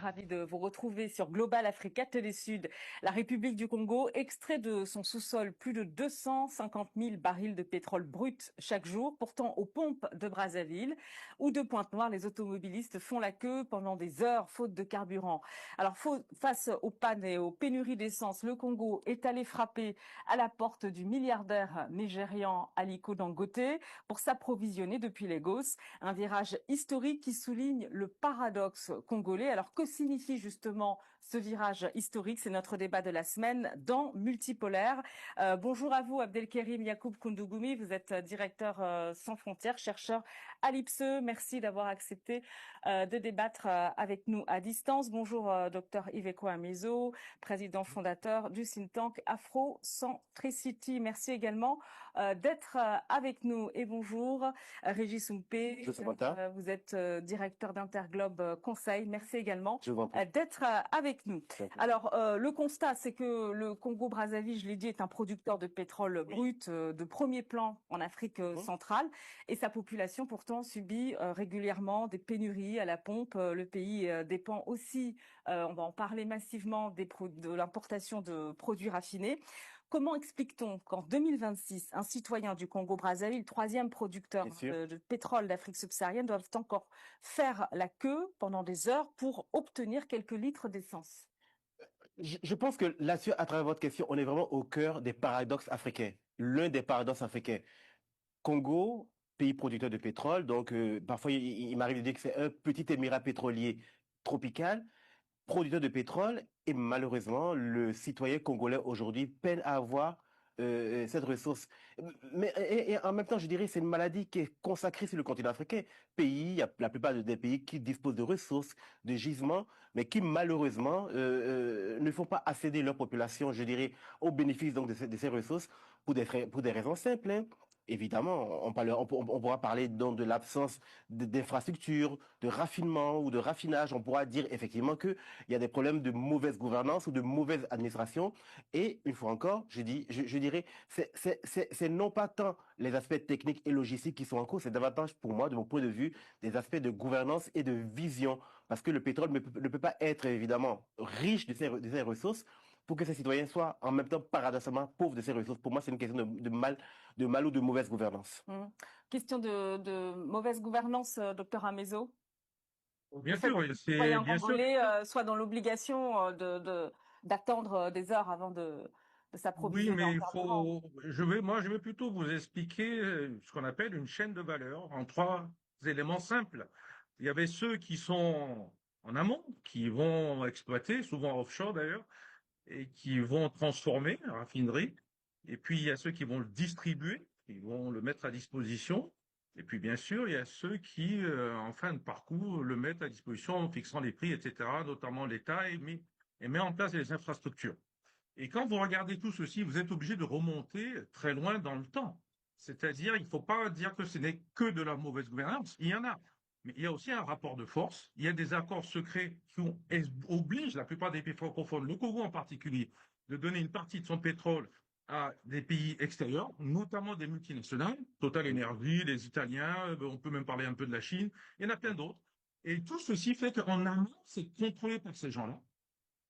Ravi de vous retrouver sur Global Africa Télésud. La République du Congo extrait de son sous-sol plus de 250 000 barils de pétrole brut chaque jour. Pourtant, aux pompes de Brazzaville ou de Pointe-Noire, les automobilistes font la queue pendant des heures faute de carburant. Alors, face aux pannes et aux pénuries d'essence, le Congo est allé frapper à la porte du milliardaire nigérian Aliko Dangote pour s'approvisionner depuis Lagos. Un virage historique qui souligne le paradoxe congolais. Alors, que signifie justement ce virage historique? C'est notre débat de la semaine dans Multipolaire. Bonjour à vous, Abdelkerim Yacoub Koundougoumi. Vous êtes directeur sans frontières, chercheur à l'IPSE. Merci d'avoir accepté de débattre avec nous à distance. Bonjour, docteur Iveco Amezo, président fondateur du think tank Afro-Centricity. Merci également d'être avec nous. Et bonjour, Régis Oumpé. Vous êtes directeur d'Interglobe Conseil. Merci également d'être avec nous. Alors, le constat, c'est que le Congo-Brazzaville, je l'ai dit, est un producteur de pétrole brut de premier plan en Afrique centrale. Et sa population, pourtant, subit régulièrement des pénuries à la pompe. Le pays dépend aussi, on va en parler massivement, de l'importation de produits raffinés. Comment explique-t-on qu'en 2026, un citoyen du Congo-Brazzaville, troisième producteur de pétrole d'Afrique subsaharienne, doive encore faire la queue pendant des heures pour obtenir quelques litres d'essence? Je pense que là-dessus, à travers votre question, on est vraiment au cœur des paradoxes africains. L'un des paradoxes africains. Congo, pays producteur de pétrole, donc parfois il m'arrive de dire que c'est un petit émirat pétrolier tropical, producteur de pétrole, et malheureusement, le citoyen congolais aujourd'hui peine à avoir cette ressource. Mais et en même temps, je dirais, c'est une maladie qui est consacrée sur le continent africain. Pays, il y a la plupart des pays qui disposent de ressources, de gisements, mais qui malheureusement ne font pas accéder leur population, je dirais, au bénéfice donc de ces ressources pour des raisons simples, hein. Évidemment, on pourra parler donc de l'absence d'infrastructures, de raffinement ou de raffinage. On pourra dire effectivement qu'il y a des problèmes de mauvaise gouvernance ou de mauvaise administration. Et une fois encore, je dirais, c'est non pas tant les aspects techniques et logistiques qui sont en cause, c'est davantage pour moi, de mon point de vue, des aspects de gouvernance et de vision. Parce que le pétrole ne peut pas être évidemment riche de ses ressources pour que ces citoyens soient en même temps paradoxalement pauvres de ces ressources. Pour moi, c'est une question de mal ou de mauvaise gouvernance. Question de mauvaise gouvernance, docteur Amezo. Bien sûr, le citoyen congolais soit dans l'obligation d'attendre des heures avant de oui, s'approvisionner mais en carburant. je vais plutôt vous expliquer ce qu'on appelle une chaîne de valeur en trois éléments simples. Il y avait ceux qui sont en amont, qui vont exploiter, souvent offshore d'ailleurs, et qui vont transformer la raffinerie. Et puis, il y a ceux qui vont le distribuer, qui vont le mettre à disposition. Et puis, bien sûr, il y a ceux qui, en fin de parcours, le mettent à disposition en fixant les prix, etc., notamment l'État, et met en place les infrastructures. Et quand vous regardez tout ceci, vous êtes obligé de remonter très loin dans le temps. C'est-à-dire, il ne faut pas dire que ce n'est que de la mauvaise gouvernance. Il y en a. Mais il y a aussi un rapport de force. Il y a des accords secrets qui obligent la plupart des pays francophones, le Congo en particulier, de donner une partie de son pétrole à des pays extérieurs, notamment des multinationales, Total Energy, les Italiens, on peut même parler un peu de la Chine, il y en a plein d'autres. Et tout ceci fait qu'en amont, c'est contrôlé par ces gens-là.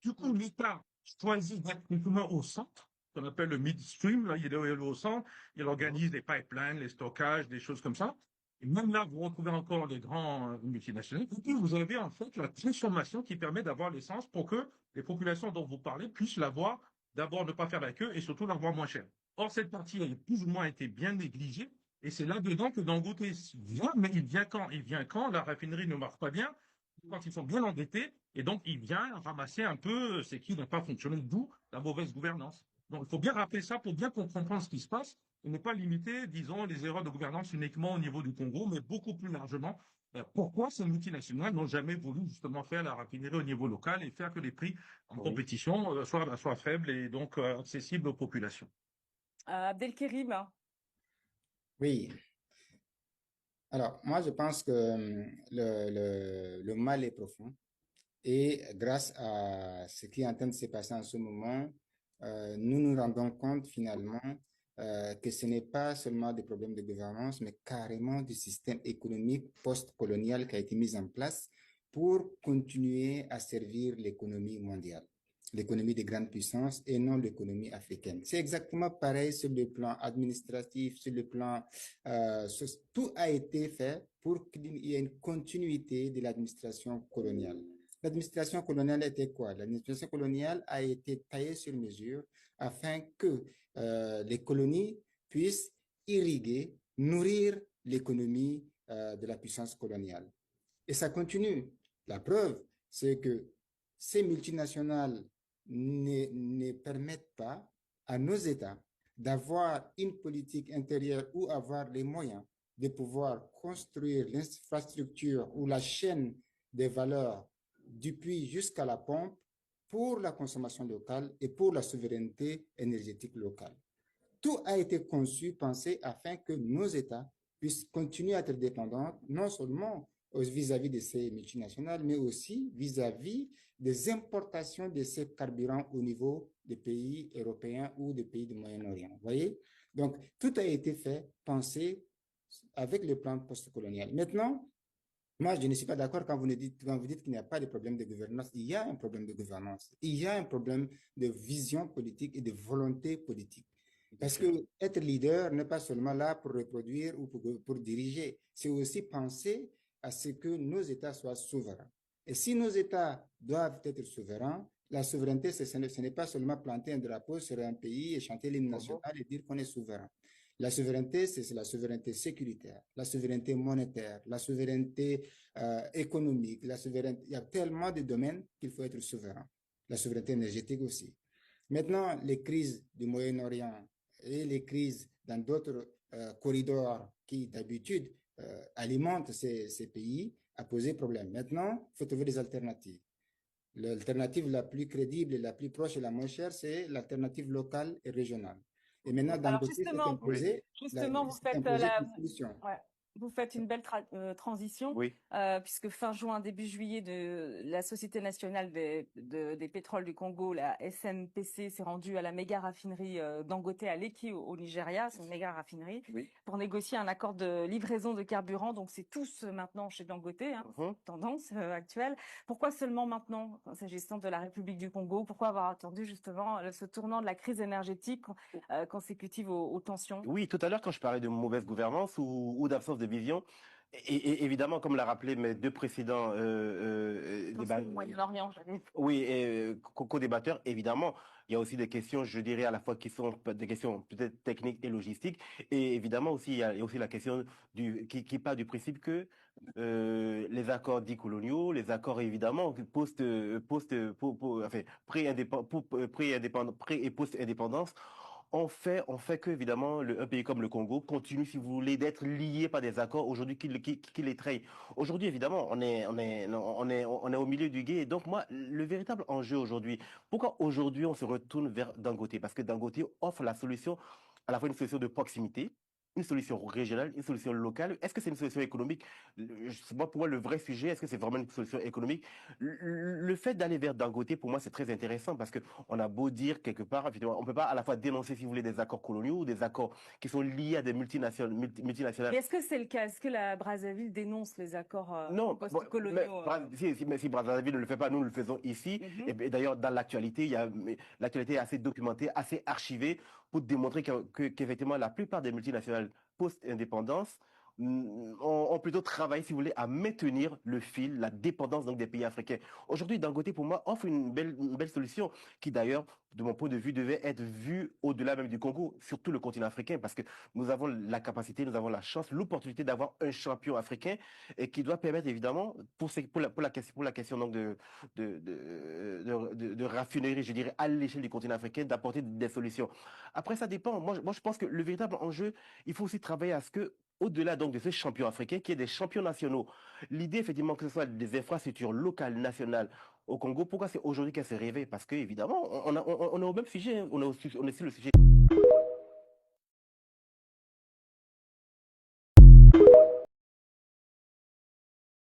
Du coup, l'État choisit d'être complètement au centre, qu'on appelle le midstream, là, il est au centre, il organise les pipelines, les stockages, des choses comme ça. Et même là, vous retrouvez encore les grands multinationaux. Et puis, vous avez en fait la transformation qui permet d'avoir l'essence pour que les populations dont vous parlez puissent l'avoir, d'abord ne pas faire la queue et surtout l'avoir moins cher. Or, cette partie a plus ou moins été bien négligée. Et c'est là-dedans que Dangote vient, mais il vient quand? Il vient quand la raffinerie ne marche pas bien, quand ils sont bien endettés, et donc il vient ramasser un peu ce qui n'a pas fonctionné, d'où la mauvaise gouvernance. Donc il faut bien rappeler ça pour bien comprendre ce qui se passe, et ne pas limiter, disons, les erreurs de gouvernance uniquement au niveau du Congo, mais beaucoup plus largement. Pourquoi ces multinationales n'ont jamais voulu justement faire la raffinerie au niveau local et faire que les prix en compétition soient faibles et donc accessibles aux populations? Abdelkerim. Oui, alors moi je pense que le mal est profond et grâce à ce qui est en train de se passer en ce moment, nous nous rendons compte finalement que ce n'est pas seulement des problèmes de gouvernance, mais carrément du système économique post-colonial qui a été mis en place pour continuer à servir l'économie mondiale, l'économie des grandes puissances et non l'économie africaine. C'est exactement pareil sur le plan administratif, sur le plan... tout a été fait pour qu'il y ait une continuité de l'administration coloniale. L'administration coloniale était quoi? L'administration coloniale a été taillée sur mesure afin que les colonies puissent irriguer, nourrir l'économie de la puissance coloniale. Et ça continue. La preuve, c'est que ces multinationales ne permettent pas à nos États d'avoir une politique intérieure ou avoir les moyens de pouvoir construire l'infrastructure ou la chaîne des valeurs du puits jusqu'à la pompe pour la consommation locale et pour la souveraineté énergétique locale. Tout a été conçu, pensé afin que nos États puissent continuer à être dépendants, non seulement vis-à-vis de ces multinationales, mais aussi vis-à-vis des importations de ces carburants au niveau des pays européens ou des pays du Moyen-Orient. Vous voyez? Donc, tout a été fait, pensé avec le plan postcolonial. Maintenant, moi, je ne suis pas d'accord quand vous dites qu'il n'y a pas de problème de gouvernance. Il y a un problème de gouvernance. Il y a un problème de vision politique et de volonté politique. Parce que être leader n'est pas seulement là pour reproduire ou pour diriger. C'est aussi penser à ce que nos États soient souverains. Et si nos États doivent être souverains, la souveraineté, ce n'est pas seulement planter un drapeau sur un pays et chanter l'hymne national et dire qu'on est souverain. La souveraineté, c'est la souveraineté sécuritaire, la souveraineté monétaire, la souveraineté économique, la souveraineté. Il y a tellement de domaines qu'il faut être souverain. La souveraineté énergétique aussi. Maintenant, les crises du Moyen-Orient et les crises dans d'autres corridors qui, d'habitude, alimentent ces pays a posé problème. Maintenant, il faut trouver des alternatives. L'alternative la plus crédible et la plus proche et la moins chère, c'est l'alternative locale et régionale. Et maintenant, Alors Dangote s'est imposé, une solution. Ouais. Vous faites une belle transition, Oui. puisque fin juin, début juillet, la Société nationale des pétroles du Congo, la SNPC, s'est rendue à la méga raffinerie Dangote à Lekki au Nigeria, c'est une méga raffinerie, pour négocier un accord de livraison de carburant. Donc c'est tous maintenant chez Dangote, tendance actuelle. Pourquoi seulement maintenant, s'agissant de la République du Congo? Pourquoi avoir attendu justement ce tournant de la crise énergétique consécutive aux tensions? Oui, tout à l'heure, quand je parlais de mauvaise gouvernance ou d'absence de vision, et évidemment, comme l'a rappelé mes deux précédents Moyen-Orient, oui, co-débatteurs, évidemment, il y a aussi des questions, je dirais, à la fois qui sont des questions peut-être techniques et logistiques, et évidemment aussi, il y a aussi la question qui part du principe que les accords dits coloniaux, les accords évidemment enfin, pré- et post-indépendance on fait que, évidemment, un pays comme le Congo continue, si vous voulez, d'être lié par des accords aujourd'hui qui les trahissent. Aujourd'hui, évidemment, on est au milieu du gué. Et donc, moi, le véritable enjeu aujourd'hui, pourquoi aujourd'hui on se retourne vers Dangote? Parce que Dangote offre la solution, à la fois une solution de proximité, une solution régionale, une solution locale. Est-ce que c'est une solution économique? Pour moi, le vrai sujet, est-ce que c'est vraiment une solution économique? Le fait d'aller vers Dangote, pour moi, c'est très intéressant parce que on a beau dire quelque part, évidemment, on ne peut pas à la fois dénoncer, si vous voulez, des accords coloniaux ou des accords qui sont liés à des multinationales. Mais est-ce que c'est le cas? Est-ce que la Brazzaville dénonce les accords non, post-coloniaux? si Brazzaville ne le fait pas, nous le faisons ici. Et d'ailleurs, dans l'actualité, l'actualité est assez documentée, assez archivée pour démontrer qu'effectivement, la plupart des multinationales post-indépendance ont plutôt travaillé, si vous voulez, à maintenir le fil, la dépendance donc, des pays africains. Aujourd'hui, Dangote, pour moi, offre une belle solution qui, d'ailleurs, de mon point de vue, devait être vue au-delà même du Congo, surtout le continent africain, parce que nous avons la capacité, nous avons la chance, l'opportunité d'avoir un champion africain et qui doit permettre, évidemment, pour la question donc de raffinerie, je dirais, à l'échelle du continent africain, d'apporter des solutions. Après, ça dépend. Moi, je pense que le véritable enjeu, il faut aussi travailler à ce que au-delà donc de ces champions africains, qui est des champions nationaux. L'idée, effectivement, que ce soit des infrastructures locales, nationales au Congo, pourquoi c'est aujourd'hui qu'elle s'est rêvée? Parce que, évidemment, on est au même sujet, on est sur le sujet.